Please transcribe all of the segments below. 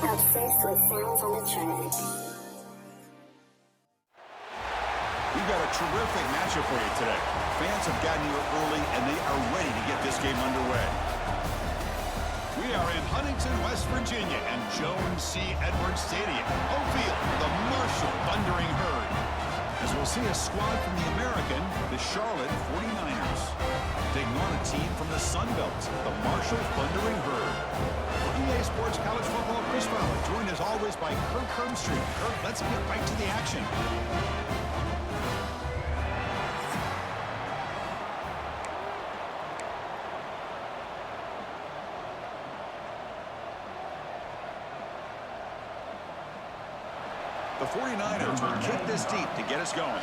Obsessed with sounds on the track. We've got a terrific matchup for you today. Fans have gotten here early, and they are ready to get this game underway. We are in Huntington, West Virginia, and Jones C. Edwards Stadium. Home field, the Marshall Thundering Herd. As we'll see a squad from the American, the Charlotte 49ers. Taking on a team from the Sun Belt, the Marshall Thundering Herd. For EA Sports College Football, Chris Fowler, joined as always by Kirk Herbstreit. Kirk, let's get right to the action. The 49ers will kick this deep to get us going.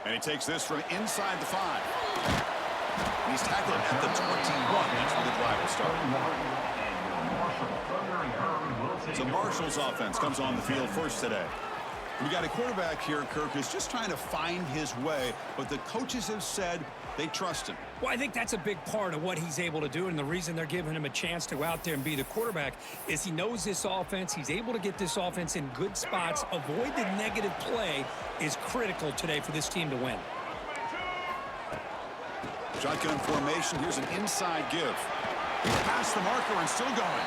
And he takes this from inside the 5. And he's tackled at the 21. That's where the drive will start. So Marshall's offense comes on the field first today. We got a quarterback here, Kirk, who's just trying to find his way, but the coaches have said they trust him. Well, I think that's a big part of what he's able to do, and the reason they're giving him a chance to go out there and be the quarterback is he knows this offense. He's able to get this offense in good spots. Avoid the negative play is critical today for this team to win. Shotgun formation. Here's an inside give. Past the marker and still going.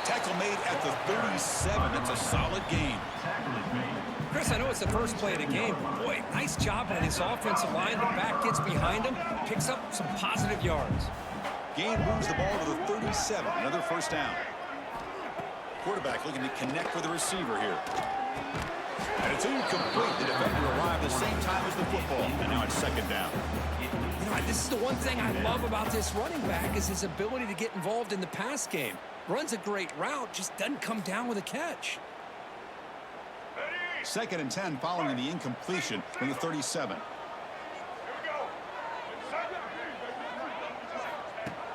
Tackle made at the 37. That's a solid gain. Chris, I know it's the first play of the game. Boy, nice job by this offensive line. The back gets behind him, picks up some positive yards. Gain moves the ball to the 37. Another first down. Quarterback looking to connect with the receiver here. And it's incomplete. The defender arrived the same time as the football. And now it's second down. You know, this is the one thing I love about this running back is his ability to get involved in the pass game. Runs a great route, just doesn't come down with a catch. Second and 10 following the incompletion from the 37.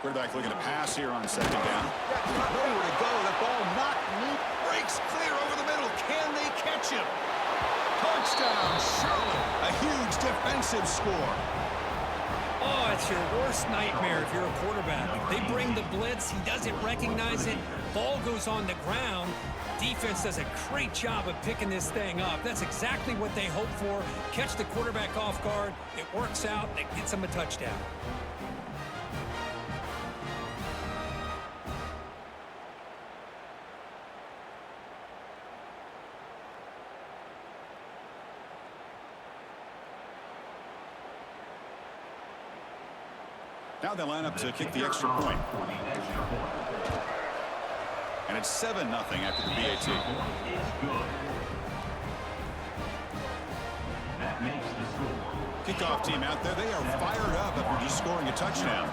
Quarterback looking to pass here on second down. Nowhere to go. The ball not loose. Breaks clear over the middle. Can they catch him? Touchdown, Charlotte. A huge defensive score. Oh, it's your worst nightmare if you're a quarterback. They bring the blitz. He doesn't recognize it. Ball goes on the ground. Defense does a great job of picking this thing up. That's exactly what they hope for. Catch the quarterback off guard. It works out. It gets him a touchdown. Now they line up to kick the extra point. And it's 7-0 after the BAT. Kickoff team out there. They are fired up after just scoring a touchdown.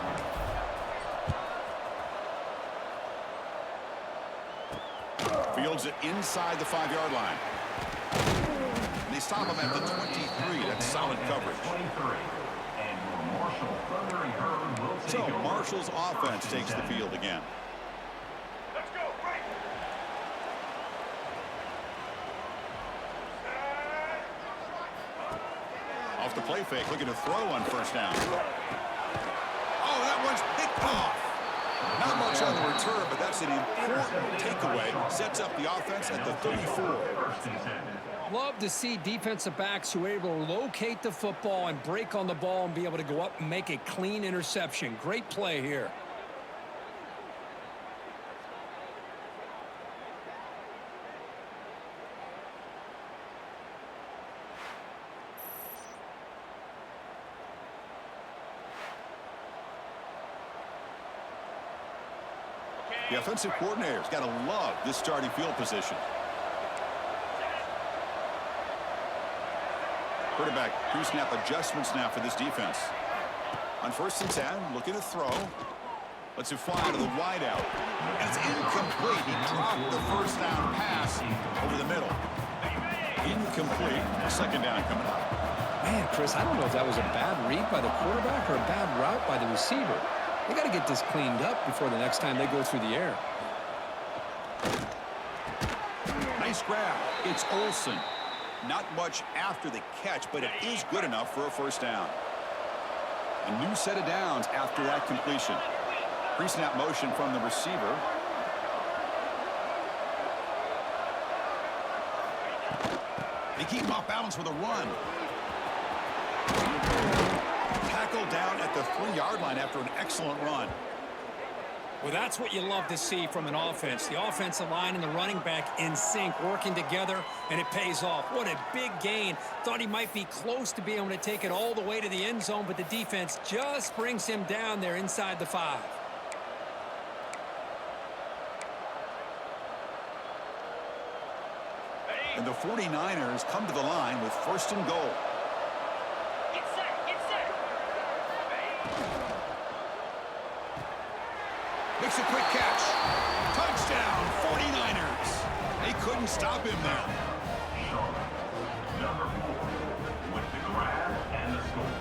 Fields it inside the 5-yard line. They stop him at the 23. That's solid coverage. So Marshall's offense takes the field again. Off the play fake, looking to throw on first down. Oh, that one's picked off. Not much on the return, but that's an important takeaway. Sets up the offense at the 34. Love to see defensive backs who are able to locate the football and break on the ball and be able to go up and make a clean interception. Great play here. The offensive coordinator's got to love this starting field position. Quarterback pre-snap adjustments now for this defense. On first and 10, looking to throw. Lets it fly to the wideout. And it's incomplete. He dropped the first down pass over the middle. Incomplete. Second down coming up. Man, Chris, I don't know if that was a bad read by the quarterback or a bad route by the receiver. They got to get this cleaned up before the next time they go through the air. Nice grab. It's Olsen. Not much after the catch, but it is good enough for a first down. A new set of downs after that completion. Pre-snap motion from the receiver. They keep him off balance with a run. Tackled down at the 3-yard line after an excellent run. Well, that's what you love to see from an offense. The offensive line and the running back in sync, working together, and it pays off. What a big gain. Thought he might be close to being able to take it all the way to the end zone, but the defense just brings him down there inside the 5. And the 49ers come to the line with 1st and goal. Get set, get set. Makes a quick catch. Touchdown, 49ers. They couldn't stop him there. Number 4 with the grab and the score.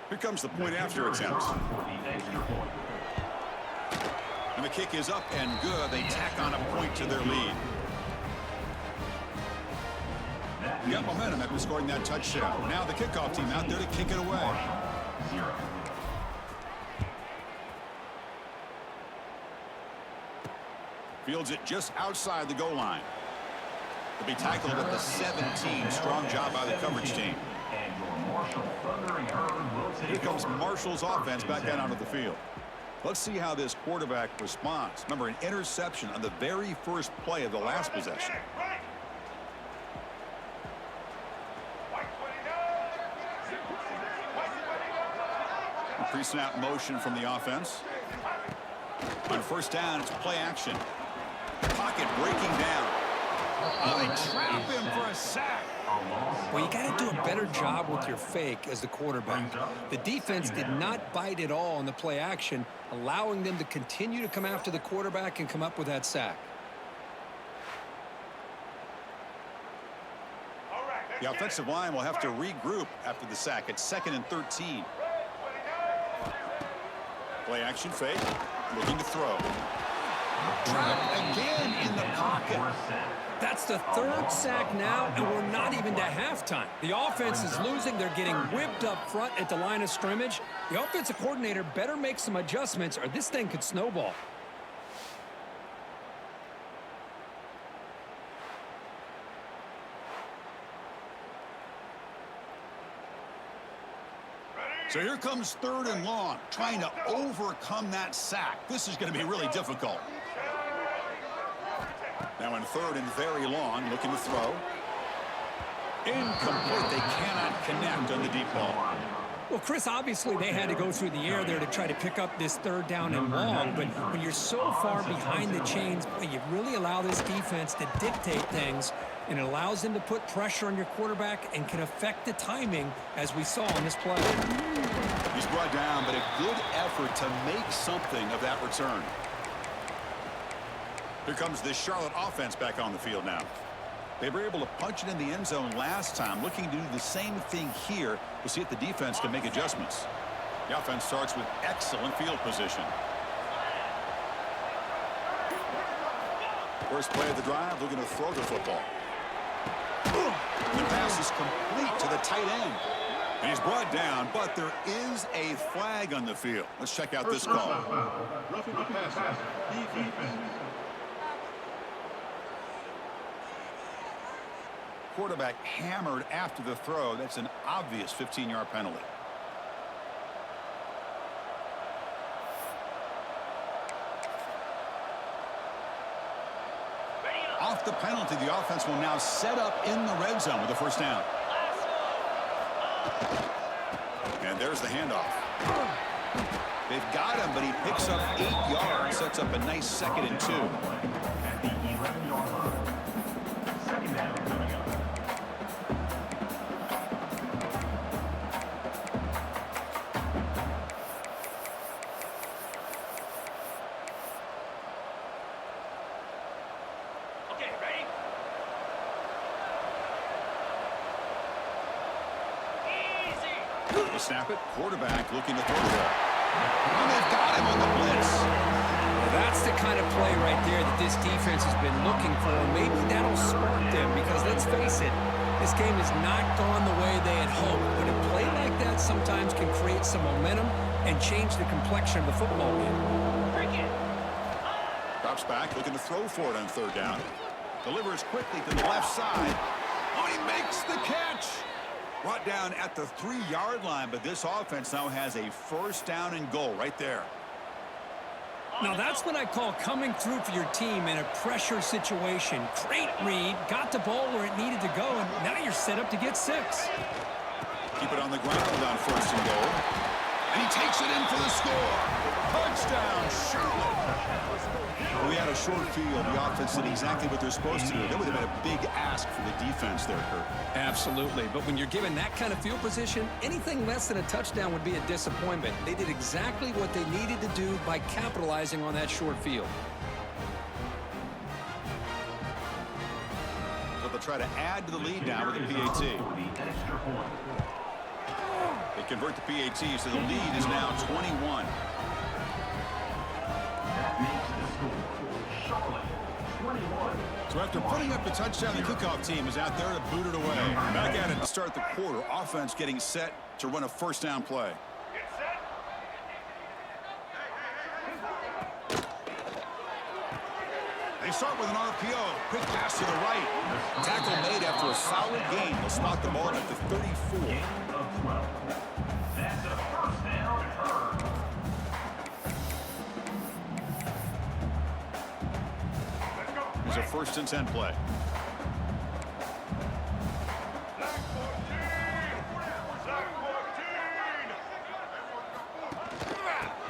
Here comes the point after attempt. And the kick is up and good. They tack on a point to their lead. Got momentum after scoring that touchdown. Now the kickoff team out there to kick it away. Fields it just outside the goal line. They'll be tackled at the 17. Strong job by the coverage team. Here comes Marshall's offense back out onto the field. Let's see how this quarterback responds. Remember, an interception on the very first play of the last possession. Pre-snap motion from the offense. On 1st down, it's play action. Pocket breaking down. Oh, they trap him for a sack. Well, you got to do a better job with your fake as the quarterback. The defense did not bite at all on the play action, allowing them to continue to come after the quarterback and come up with that sack. The offensive line will have to regroup after the sack. It's 2nd and 13. Play action fake. Looking to throw. Trapped again in the pocket. That's the 3rd sack now, and we're not even to halftime. The offense is losing. They're getting whipped up front at the line of scrimmage. The offensive coordinator better make some adjustments or this thing could snowball. So here comes 3rd and long, trying to overcome that sack. This is going to be really difficult. Now in 3rd and very long, looking to throw. Incomplete. They cannot connect on the deep ball. Well, Chris, obviously they had to go through the air there to try to pick up this 3rd down and long, but when you're so far behind the chains, boy, you really allow this defense to dictate things, and it allows them to put pressure on your quarterback and can affect the timing, as we saw on this play. He's brought down, but a good effort to make something of that return. Here comes this Charlotte offense back on the field now. They were able to punch it in the end zone last time, looking to do the same thing here. We'll see if the defense can make adjustments. The offense starts with excellent field position. First play of the drive, looking to throw the football. The pass is complete to the tight end. And he's brought down, but there is a flag on the field. Let's check out this call. Quarterback hammered after the throw. That's an obvious 15-yard penalty. Off the penalty, the offense will now set up in the red zone with a first down. And there's the handoff. They've got him, but he picks up 8 yards, sets up a nice 2nd and 2. At the 11-yard line. 2nd down coming up. Okay, ready? They snap it. Quarterback looking to throw the ball. And they've got him on the blitz. Well, that's the kind of play right there that this defense has been looking for. Maybe that'll spark them because, let's face it, this game has not gone the way they had hoped. But a play like that sometimes can create some momentum and change the complexion of the football game. Drops back, looking to throw for it on third down. Delivers quickly to the left side. Oh, he makes the catch. Brought down at the 3-yard line, but this offense now has a first down and goal right there. Now that's what I call coming through for your team in a pressure situation. Great read, got the ball where it needed to go, and now you're set up to get 6. Keep it on the ground on first and goal. And he takes it in for the score. Touchdown, Charlotte. We had a short field. The offense did exactly what they're supposed to do. That would have been a big ask for the defense there, Kurt. Absolutely, but when you're given that kind of field position, anything less than a touchdown would be a disappointment. They did exactly what they needed to do by capitalizing on that short field. So they'll try to add to the lead now with the PAT. They convert the PAT, so the lead is now 21. So after putting up the touchdown, the kickoff team is out there to boot it away. Back at it to start the quarter. Offense getting set to run a first down play. They start with an RPO. Quick pass to the right. Tackle made after a solid gain. They'll spot the ball at the 34. That's a first down and Herb. Here's a 1st and 10 play.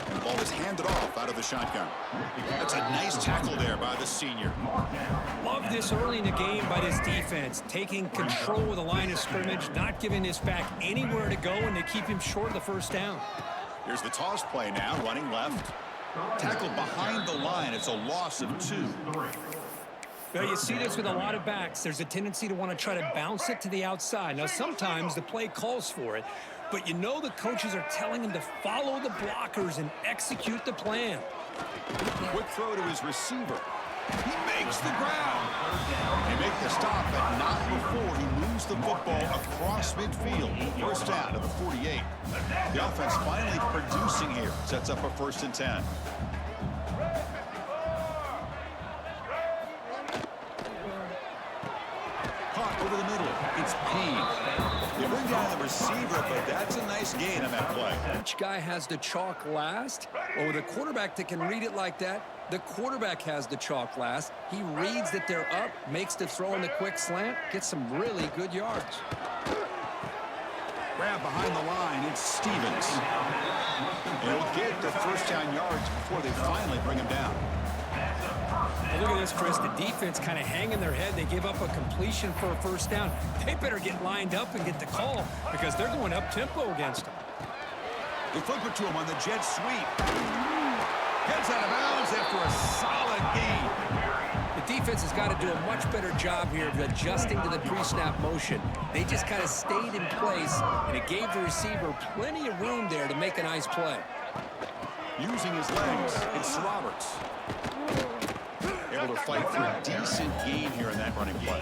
And the ball is handed off out of the shotgun. That's a nice tackle there by the senior. Love this early in the game by this defense, taking control of the line of scrimmage, not giving this back anywhere to go, and to keep him short of the first down. Here's the toss play now, running left. Tackled behind the line. It's a loss of 2. Well, you see this with a lot of backs. There's a tendency to want to try to bounce it to the outside. Now, sometimes the play calls for it, but you know the coaches are telling him to follow the blockers and execute the plan. Quick throw to his receiver. He makes the ground. They make the stop, but not before he moves the football across midfield. First down to the 48. The offense finally producing here. Sets up a 1st and 10. Caught over the middle. It's Payne. They bring down the receiver, but that's a nice gain on that play. Which guy has the chalk last? Well, with a quarterback that can read it like that, the quarterback has the chalk last. He reads that they're up, makes the throw in the quick slant, gets some really good yards. Grab behind the line, it's Stevens. He'll get the first down yards before they finally bring him down. Well, look at this, Chris. The defense kind of hanging their head. They give up a completion for a first down. They better get lined up and get the call because they're going up-tempo against them. They flip it to him on the jet sweep. Gets out of bounds after a solid gain. The defense has got to do a much better job here of adjusting to the pre-snap motion. They just kind of stayed in place, and it gave the receiver plenty of room there to make a nice play. Using his legs, it's Roberts. Able to fight for a decent gain here in that running play.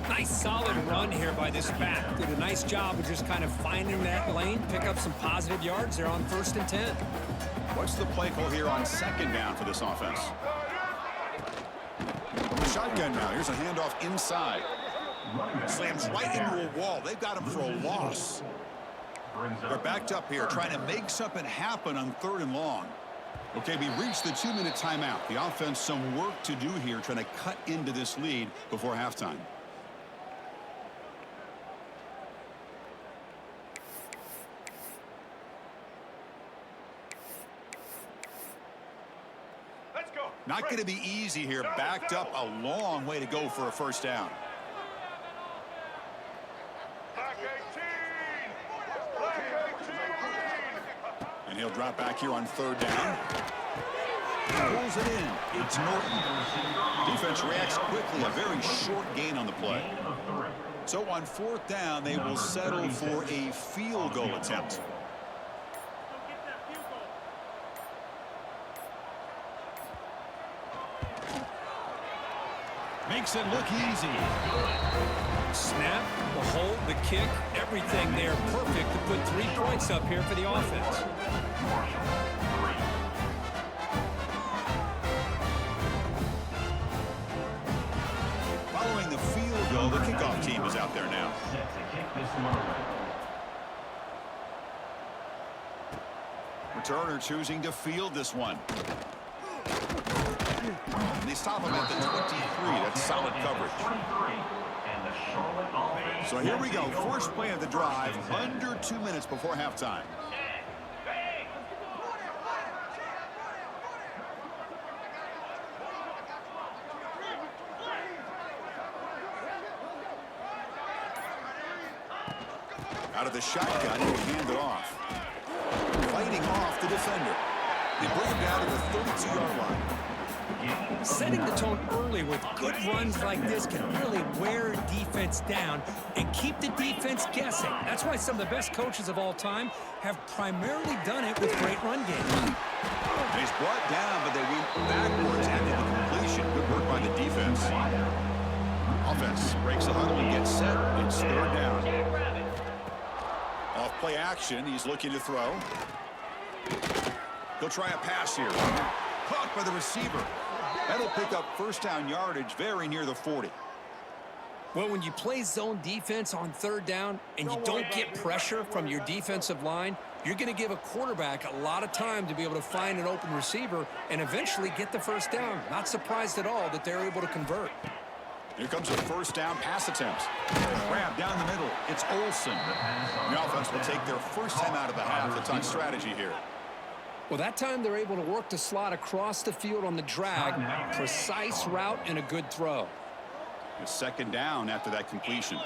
Nice solid run here by this back. Did a nice job of just kind of finding that lane, pick up some positive yards there on 1st and 10. What's the play call here on 2nd down for this offense? From the shotgun now. Here's a handoff inside. Slams right into a wall. They've got him for a loss. They're backed up here trying to make something happen on 3rd and long. Okay, we reached the 2-minute timeout. The offense some work to do here trying to cut into this lead before halftime. Let's go. Not going to be easy here. Backed up a long way to go for a first down. Black 18. Black 18. And he'll drop back here on 3rd down. Pulls it in. It's Norton. Defense reacts quickly. A very short gain on the play. So on 4th down, they will settle for a field goal attempt. Makes it look easy. Snap, the hold, the kick, everything there perfect to put 3 points up here for the offense. Following the field goal, the kickoff team is out there now. Set to kick this one away. Returner choosing to field this one. And they stop him at the 23. That's solid coverage. So here we go. First play of the drive, under 2 minutes before halftime. Out of the shotgun, he'll hand it off. Fighting off the defender. They bring him down to the 32-yard line. Setting the tone early with good runs like this can really wear defense down and keep the defense guessing. That's why some of the best coaches of all time have primarily done it with great run games. And he's brought down, but they went backwards after the completion. Good work by the defense. Offense breaks the huddle and gets set. It's 3rd down. Off play action, he's looking to throw. He'll try a pass here. Caught by the receiver. That'll pick up first down yardage very near the 40. Well, when you play zone defense on 3rd down and you don't get pressure from your defensive line, you're going to give a quarterback a lot of time to be able to find an open receiver and eventually get the first down. Not surprised at all that they're able to convert. Here comes a first down pass attempt. Grab down the middle. It's Olsen. The offense will take their first time out of the half. It's on strategy here. Well, that time they're able to work the slot across the field on the drag. Precise route and a good throw. It's 2nd down after that completion.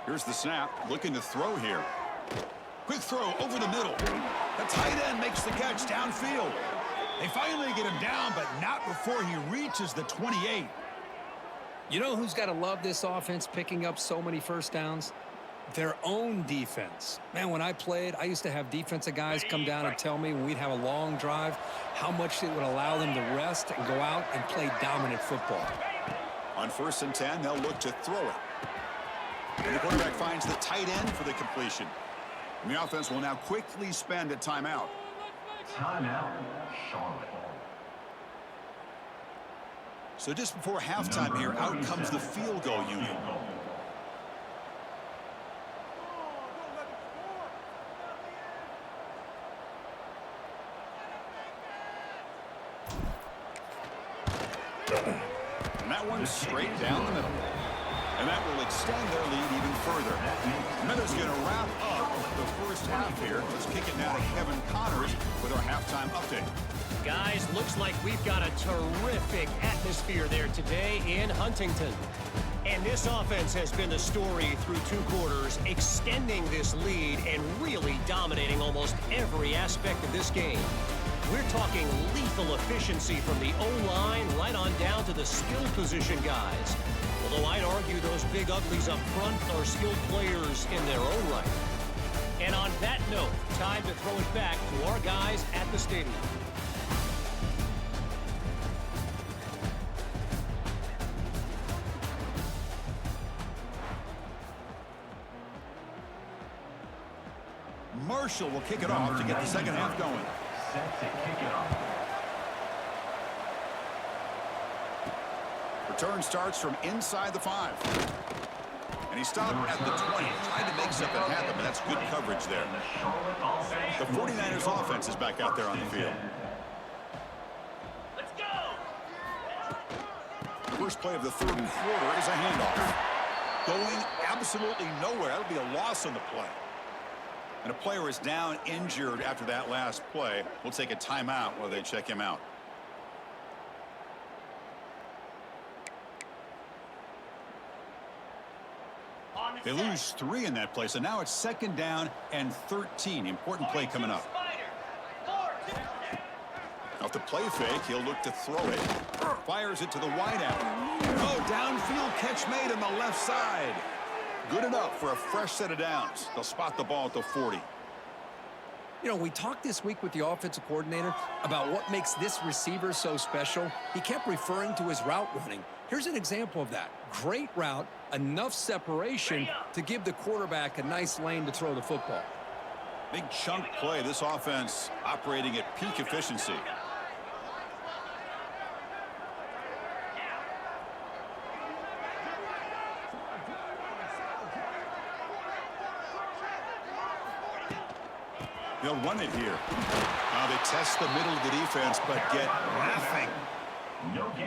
Here's the snap. Looking to throw here. Quick throw over the middle. The tight end makes the catch downfield. They finally get him down, but not before he reaches the 28. You know who's got to love this offense picking up so many first downs? Their own defense. Man, when I played, I used to have defensive guys come down and tell me when we'd have a long drive how much it would allow them to rest and go out and play dominant football. On 1st and 10, they'll look to throw it. And the quarterback finds the tight end for the completion. And the offense will now quickly spend a timeout. Timeout, Charlotte. So just before halftime here, out comes the field goal unit. And that one's straight down the middle. And that will extend their lead even further. Miller's going to wrap up the first half here. Let's kick it now to Kevin Connors with our halftime update. Guys, looks like we've got a terrific atmosphere there today in Huntington. And this offense has been the story through 2 quarters, extending this lead and really dominating almost every aspect of this game. We're talking lethal efficiency from the O-line right on down to the skill position guys. Although I'd argue those big uglies up front are skilled players in their own right. And on that note, time to throw it back to our guys at the stadium. Marshall will kick it off to get the second half going. Set to kick it off. Return starts from inside the 5. And he stopped at the 20. Tried to make something happen, but that's good coverage there. The 49ers offense is back out there on the field. Let's go! First play of the 3rd quarter is a handoff. Going absolutely nowhere. That'll be a loss on the play. And a player is down injured after that last play. We'll take a timeout while they check him out. They lose 3 in that play, so now it's 2nd down and 13. Important play coming up. Off the play fake, he'll look to throw it. Fires it to the wideout. Oh, down catch made on the left side. Good enough for a fresh set of downs. They'll spot the ball at the 40. You know, we talked this week with the offensive coordinator about what makes this receiver so special. He kept referring to his route running. Here's an example of that. Great route, enough separation to give the quarterback a nice lane to throw the football. Big chunk play. This offense operating at peak efficiency. They'll run it here. Now they test the middle of the defense, but get nothing.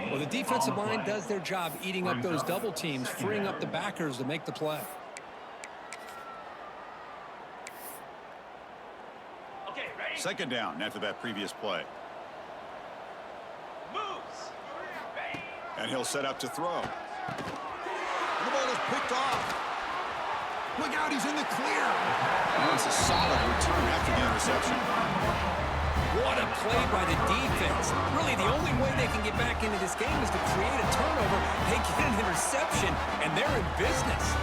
Well, the defensive line does their job eating up those double teams, freeing up the backers to make the play. Second down after that previous play. And he'll set up to throw. And the ball is picked off. Look out, he's in the clear. That's a solid return after the interception. What a play by the defense. Really, the only way they can get back into this game is to create a turnover. They get an interception, and they're in business.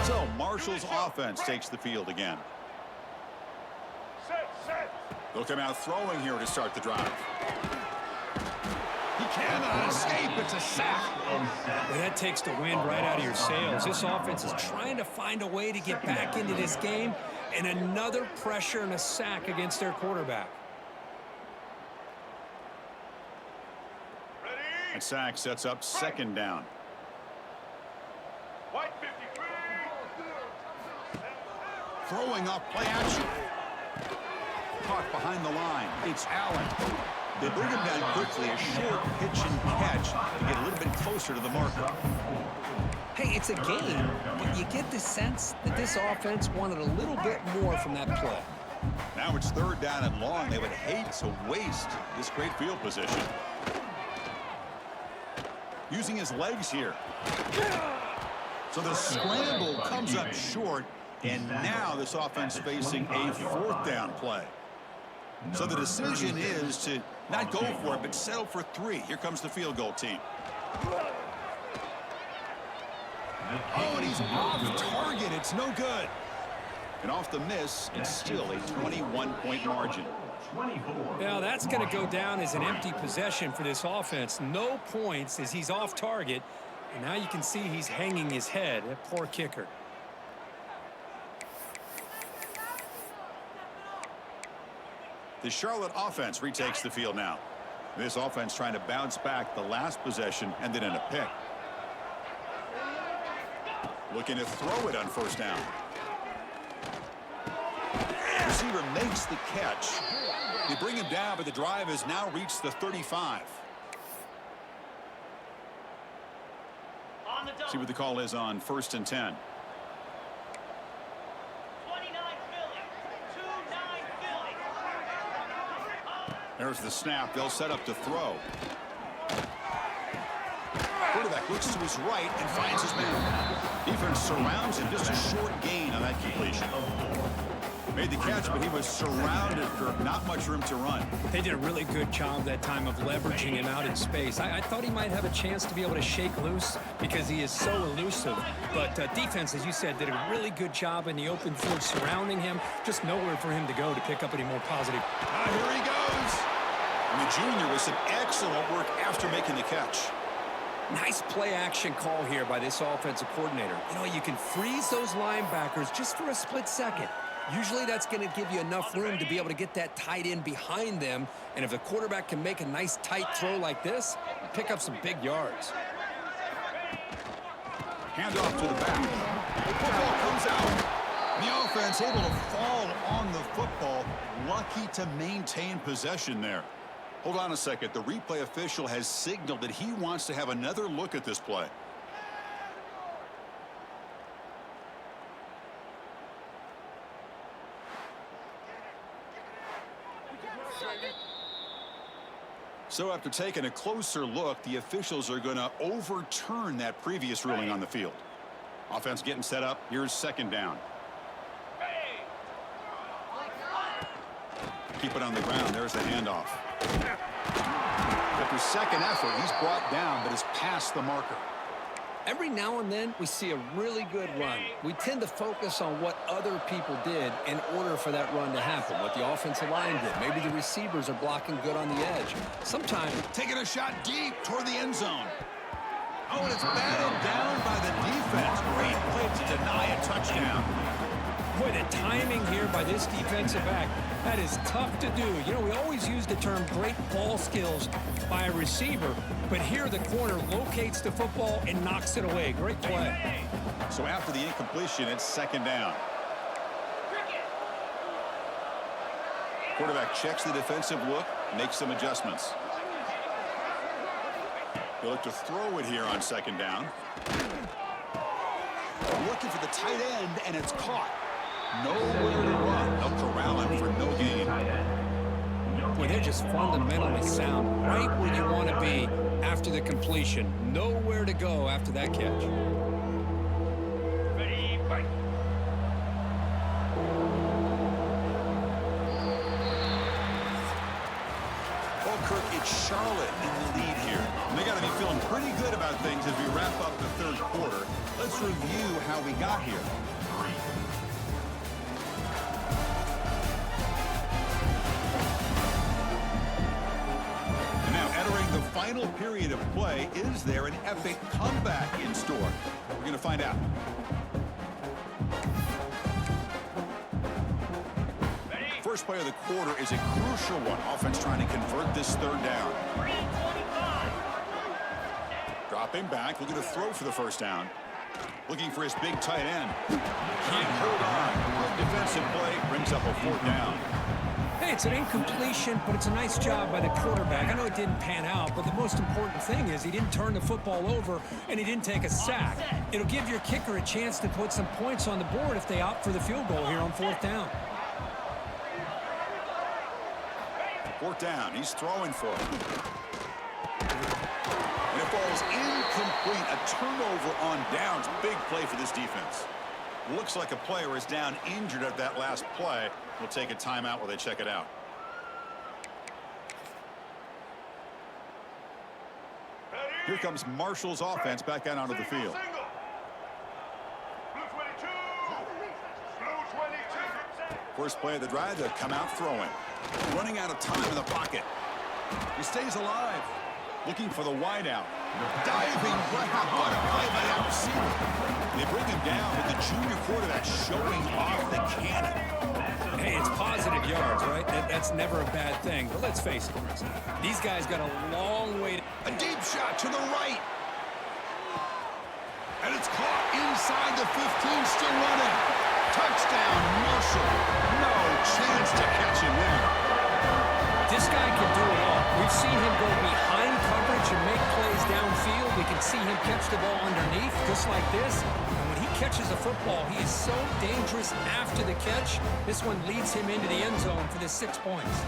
So Marshall's offense takes the field again. Set. They'll come out throwing here to start the drive. He cannot escape. It's a sack. Well, that takes the wind right out of your sails. This offense is trying to find a way to get back into this game, and another pressure and a sack against their quarterback. And sack sets up second down. White 53. Throwing up play action. Caught behind the line. It's Allen. They bring him down quickly. A short pitch and catch to get a little bit closer to the marker. Hey, it's a game, but you get the sense that this offense wanted a little bit more from that play. Now it's third down and long. They would hate to waste this great field position. Using his legs here. So the scramble comes up short, and now this offense facing a fourth down play. So the decision is to not go for it, but settle for 3. Here comes the field goal team. Oh, and he's off target. It's no good. And off the miss, it's still a 21-point margin. Now, that's going to go down as an empty possession for this offense. No points as he's off target. And now you can see he's hanging his head. That poor kicker. The Charlotte offense retakes the field now. This offense trying to bounce back the last possession and then in a pick. Looking to throw it on first down. Receiver makes the catch. They bring him down, but the drive has now reached the 35. See what the call is on 1st and 10. There's the snap. They'll set up to throw. Quarterback looks to his right and finds his man. Defense surrounds him. Just a short gain on that completion. Made the catch, but he was surrounded for not much room to run. They did a really good job that time of leveraging him out in space. I thought he might have a chance to be able to shake loose because he is so elusive. But defense, as you said, did a really good job in the open field surrounding him. Just nowhere for him to go to pick up any more positive. Here he goes. And the junior with some excellent work after making the catch. Nice play action call here by this offensive coordinator. You know, you can freeze those linebackers just for a split second. Usually that's going to give you enough room to be able to get that tight end behind them. And if the quarterback can make a nice tight throw like this, pick up some big yards. Handoff to the back. The football comes out. The offense able to fall on the football. Lucky to maintain possession there. Hold on a second. The replay official has signaled that he wants to have another look at this play. So after taking a closer look, the officials are going to overturn that previous ruling on the field. Offense getting set up. Here's second down. Keep it on the ground. There's the handoff. After second effort, he's brought down, but has passed the marker. Every now and then, we see a really good run. We tend to focus on what other people did in order for that run to happen, what the offensive line did. Maybe the receivers are blocking good on the edge. Sometimes, taking a shot deep toward the end zone. Oh, and it's batted down by the defense. Great play to deny a touchdown. boy, the timing here by this defensive back, that is tough to do. You know, we always use the term great ball skills by a receiver, but here the corner locates the football and knocks it away. Great play. So after the incompletion, it's second down. Quarterback checks the defensive look, makes some adjustments. He'll look to throw it here on second down. Looking for the tight end, and it's caught. Nowhere to run. They'll corral him for no gain. Boy, they're just fundamentally sound, right where you want to be after the completion. Nowhere to go after that catch. Ready, fight. Well, Kirk, it's Charlotte in the lead here. And they got to be feeling pretty good about things as we wrap up the third quarter. Let's review how we got here. And now entering the final period of play, is there an epic comeback in store? We're going to find out. First play of the quarter is a crucial one. Offense trying to convert this third down. Dropping back, looking to throw for the first down. Looking for his big tight end. Can't hold on. Defensive play brings up a fourth down. Hey, it's an incompletion, but it's a nice job by the quarterback. I know it didn't pan out, but the most important thing is he didn't turn the football over and he didn't take a sack. It'll give your kicker a chance to put some points on the board if they opt for the field goal here on fourth down. Fourth down, he's throwing for it. And it falls incomplete. A turnover on downs. Big play for this defense. Looks like a player is down injured at that last play. We'll take a timeout while they check it out. Here comes Marshall's offense back out onto the field. Blue 22. Blue 22. First play of the drive, they'll come out throwing. Running out of time in the pocket. He stays alive. Looking for the wideout. Diving. What a play by that receiver. They bring him down with the junior quarterback showing off the cannon. Hey, it's positive yards, right? That's never a bad thing. But let's face it, these guys got a long way. A deep shot to the right. And it's caught inside the 15, still running. Touchdown, Marshall. No chance to catch him there. This guy can do it all. We've seen him go behind coverage and make plays downfield. We can see him catch the ball underneath, just like this. And when he catches a football, he is so dangerous after the catch. This one leads him into the end zone for the 6 points.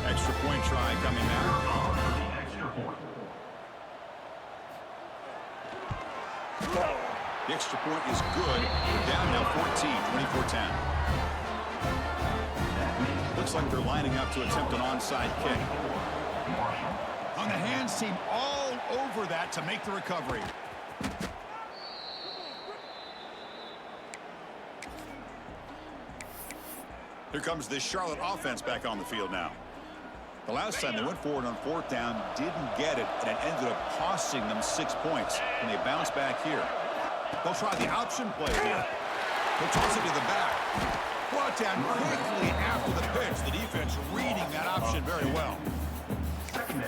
Extra point try coming now. The extra point is good. We're down now 14, 24-10. Looks like they're lining up to attempt an onside kick. On the hands team all over that to make the recovery. Here comes the Charlotte offense back on the field now. The last time they went forward on fourth down, didn't get it, and it ended up costing them 6 points. And they bounce back here. They'll try the option play here. They'll toss it to the back. Brought down quickly after the pitch. The defense reading that option very well.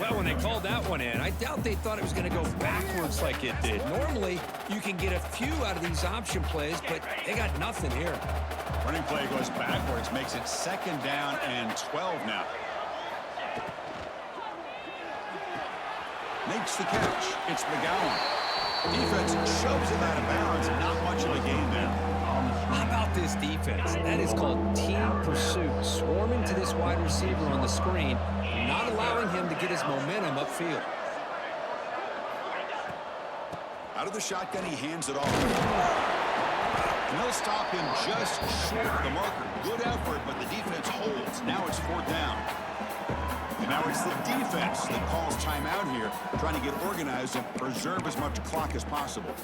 Well, when they called that one in, I doubt they thought it was going to go backwards like it did. Normally, you can get a few out of these option plays, but they got nothing here. Running play goes backwards, makes it second down and 12 now. Makes the catch. It's McGowan. Defense shoves him out of bounds. at this defense. That is called team pursuit. Swarming to this wide receiver on the screen, not allowing him to get his momentum upfield. Out of the shotgun, he hands it off. And they'll stop him just short of the marker. Good effort, but the defense holds. Now it's 4th down. And now it's the defense that calls timeout here, trying to get organized and preserve as much clock as possible.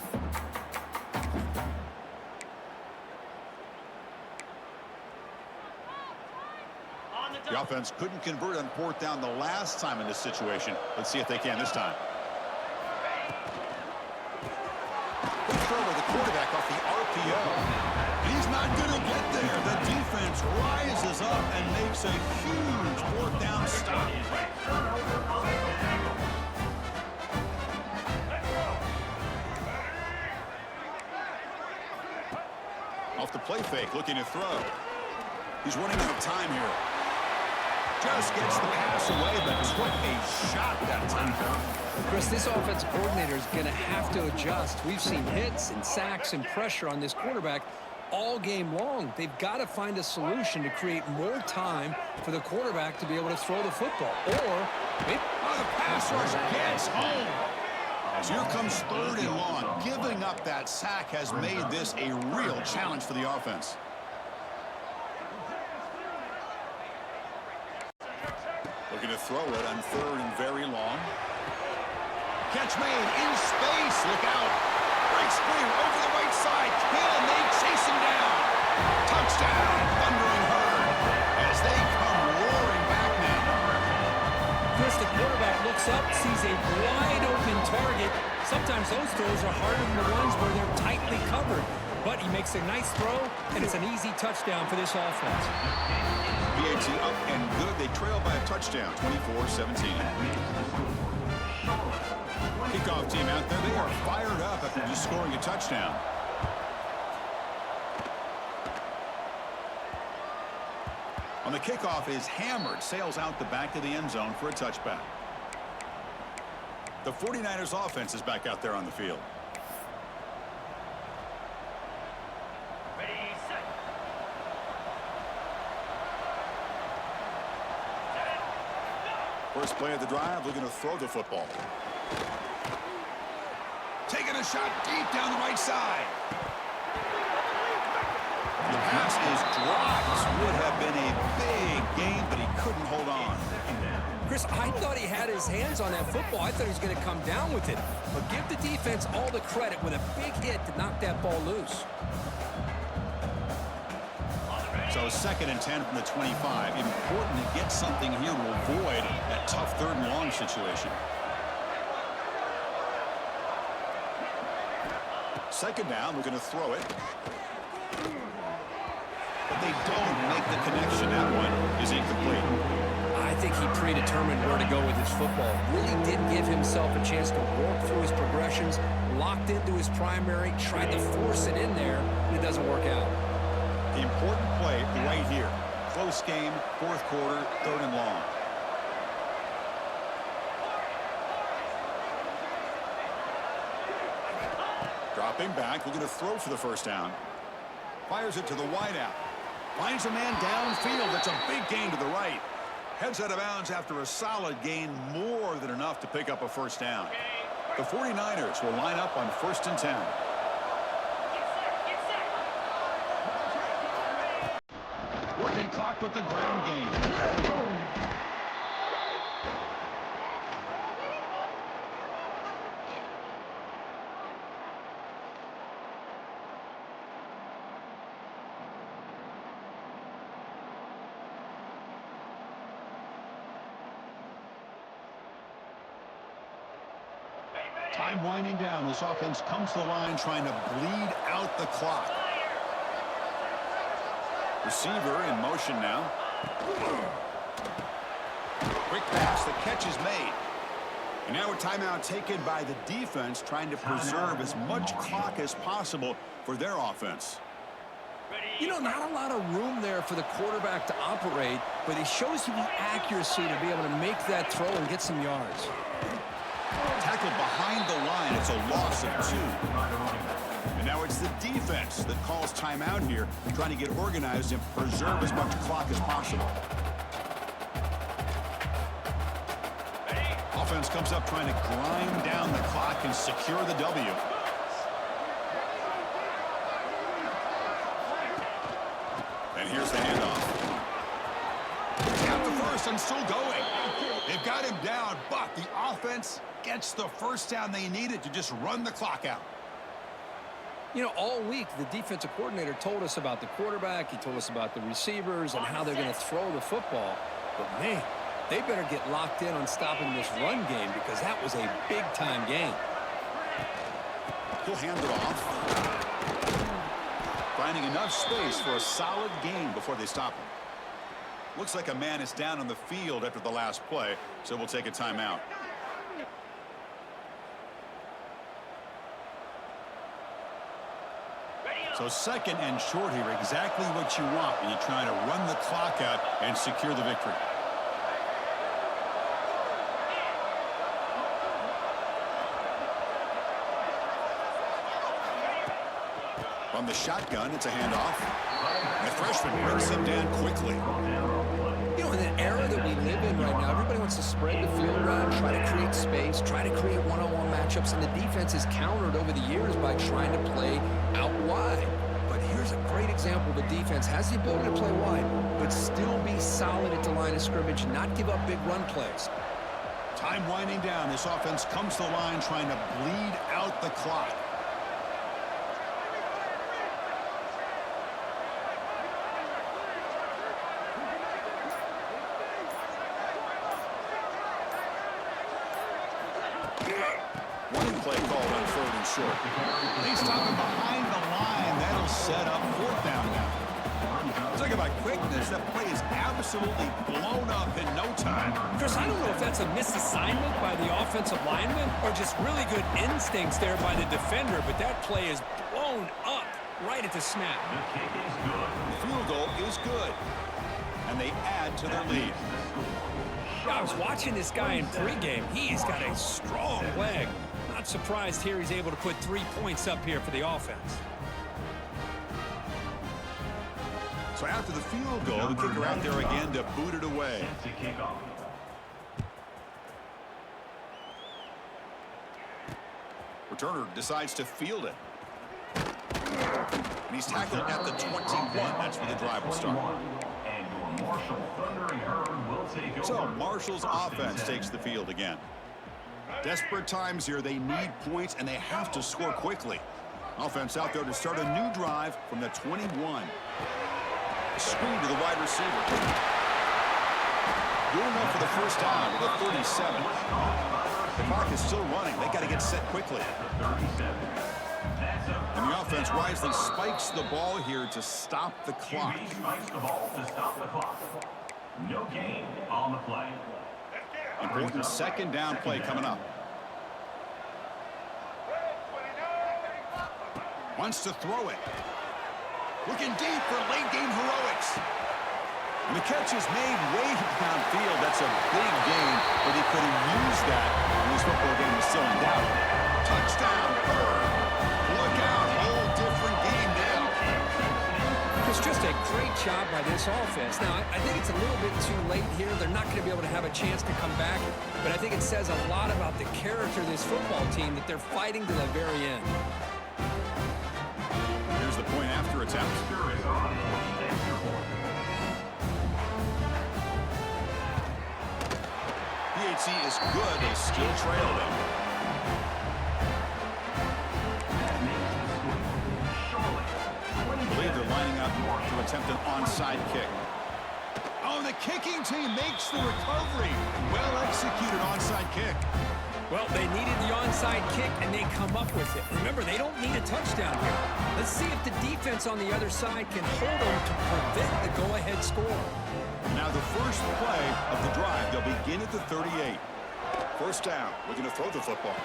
The offense couldn't convert on 4th down the last time in this situation. Let's see if they can this time. Good throw by the quarterback off the RPO. He's not going to get there. The defense rises up and makes a huge 4th down stop. Off the play fake, looking to throw. He's running out of time here. Just gets the pass away, but took a shot that time. Chris, this offensive coordinator is going to have to adjust. We've seen hits and sacks and pressure on this quarterback all game long. They've got to find a solution to create more time for the quarterback to be able to throw the football. Or maybe the pass rush gets home. As here comes 3rd and long. Giving up that sack has made this a real challenge for the offense. Looking to throw it on 3rd and very long. Catch made in space. Look out. Breaks clear over the right side. Can they chase him down? Touchdown. Thundering herd as they come roaring back now. Chris, the quarterback looks up, sees a wide open target. Sometimes those throws are harder than the ones where they're tightly covered. But he makes a nice throw, and it's an easy touchdown for this offense. BAT up and good. They trail by a touchdown, 24-17. Kickoff team out there. They are fired up after just scoring a touchdown. On the kickoff is hammered. Sails out the back of the end zone for a touchback. The 49ers offense is back out there on the field. First play of the drive, looking to throw the football. Taking a shot deep down the right side. The pass is dropped. This would have been a big gain, but he couldn't hold on. Chris, I thought he had his hands on that football. I thought he was going to come down with it. But give the defense all the credit with a big hit to knock that ball loose. So 2nd and 10 from the 25. Important to get something here to avoid that tough 3rd and long situation. 2nd down, we're going to throw it. But they don't make the connection. That one is incomplete. I think he predetermined where to go with his football. Really did give himself a chance to work through his progressions, locked into his primary, tried to force it in there, and it doesn't work out. The important play right here. Close game, 4th quarter, 3rd and long. Dropping back, looking to throw for the 1st down. Fires it to the wideout. Finds a man downfield. It's a big gain to the right. Heads out of bounds after a solid gain, more than enough to pick up a 1st down. The 49ers will line up on 1st and 10. Working clock with the ground game. Time winding down. This offense comes to the line trying to bleed out the clock. Receiver in motion now. Quick pass. The catch is made. And now a timeout taken by the defense, trying to preserve as much clock as possible for their offense. You know, not a lot of room there for the quarterback to operate, but he shows you the accuracy to be able to make that throw and get some yards. Tackled behind the line. It's a loss of 2. And now it's the defense that calls timeout here, trying to get organized and preserve as much clock as possible. Offense comes up trying to grind down the clock and secure the W. And here's the handoff. Got the first and still going. They've got him down, but the offense gets the first down they needed to just run the clock out. You know, all week, the defensive coordinator told us about the quarterback. He told us about the receivers and how they're going to throw the football. But, man, they better get locked in on stopping this run game because that was a big-time game. He'll hand it off. Finding enough space for a solid gain before they stop him. Looks like a man is down on the field after the last play, so we'll take a timeout. So second and short here, exactly what you want when you're trying to run the clock out and secure the victory. From the shotgun, it's a handoff. The freshman brings him down quickly. You know, in the era that we live in right now, everybody wants to spread the field around, try to create space, try to create one-on-one matchups, and the defense is countered over the years by trying to play out wide. But here's a great example. The defense has the ability to play wide, but still be solid at the line of scrimmage, not give up big run plays. Time winding down. This offense comes to the line trying to bleed out the clock. One play called on 3rd and short. They stop him behind the line. That'll set up 4th down now. Talk about quickness. That play is absolutely blown up in no time. Chris, I don't know if that's a misassignment by the offensive lineman or just really good instincts there by the defender, but that play is blown up right at the snap. The kick is good. The field goal is good. And they add to their lead. I was watching this guy in pregame. He's got a strong leg. Not surprised here he's able to put 3 points up here for the offense. So after the field goal, the kicker out there again to boot it away. To kick off. Returner decides to field it. And he's tackled at the 21. That's where the drive will start. And your Marshall Thundering Herd will take over. So Marshall's offense takes the field again. Desperate times here. They need points, and they have to score quickly. Offense out there to start a new drive from the 21. Screen to the wide receiver. Good enough for the first down with a 37. The clock is still running. They got to get set quickly. And the offense wisely spikes the ball here to stop the clock. QB spikes the ball to stop the clock. No gain on the play. Important 2nd down play coming up. Wants to throw it. Looking deep for late game heroics. And the catch is made way downfield. That's a big gain, but he could have used that when this football game was still in doubt. Touchdown, Bird. Look out, whole different game now. It's just a great job by this offense. Now, I think it's a little bit too late here. They're not going to be able to have a chance to come back, but I think it says a lot about the character of this football team that they're fighting to the very end. Here's the point after attempt. PHC is good. They still trail them. I believe they're lining up to attempt an onside kick. Oh, the kicking team makes the recovery. Well executed onside kick. Well, they needed the onside kick, and they come up with it. Remember, they don't need a touchdown here. Let's see if the defense on the other side can hold them to prevent the go-ahead score. Now the first play of the drive, they'll begin at the 38. First down, looking to throw the football.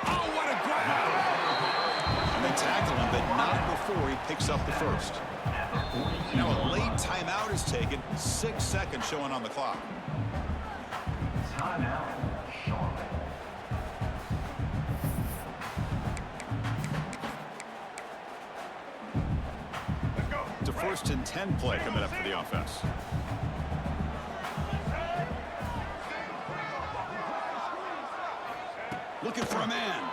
Oh, what a grab! And they tackle him, but not before he picks up the first. Now a late timeout is taken, 6 seconds showing on the clock. Timeout, Charlotte. to 1st and 10 play coming up for the offense. Looking for a man.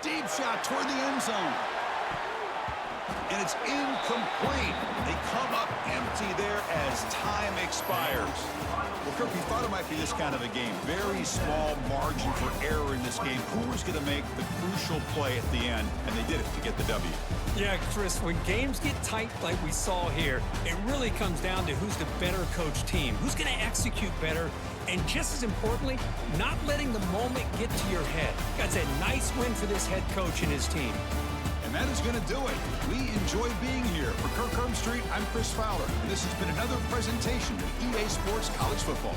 Deep shot toward the end zone. And it's incomplete. They come up empty there as time expires. Well, Kirk, we thought it might be this kind of a game. Very small margin for error in this game. Who was going to make the crucial play at the end? And they did it to get the W. Yeah, Chris, when games get tight like we saw here, it really comes down to who's the better coach team, who's going to execute better, and just as importantly, not letting the moment get to your head. That's a nice win for this head coach and his team. And that is going to do it. We enjoyed being here. For Kirk Street, I'm Chris Fowler, and this has been another presentation of EA Sports College Football.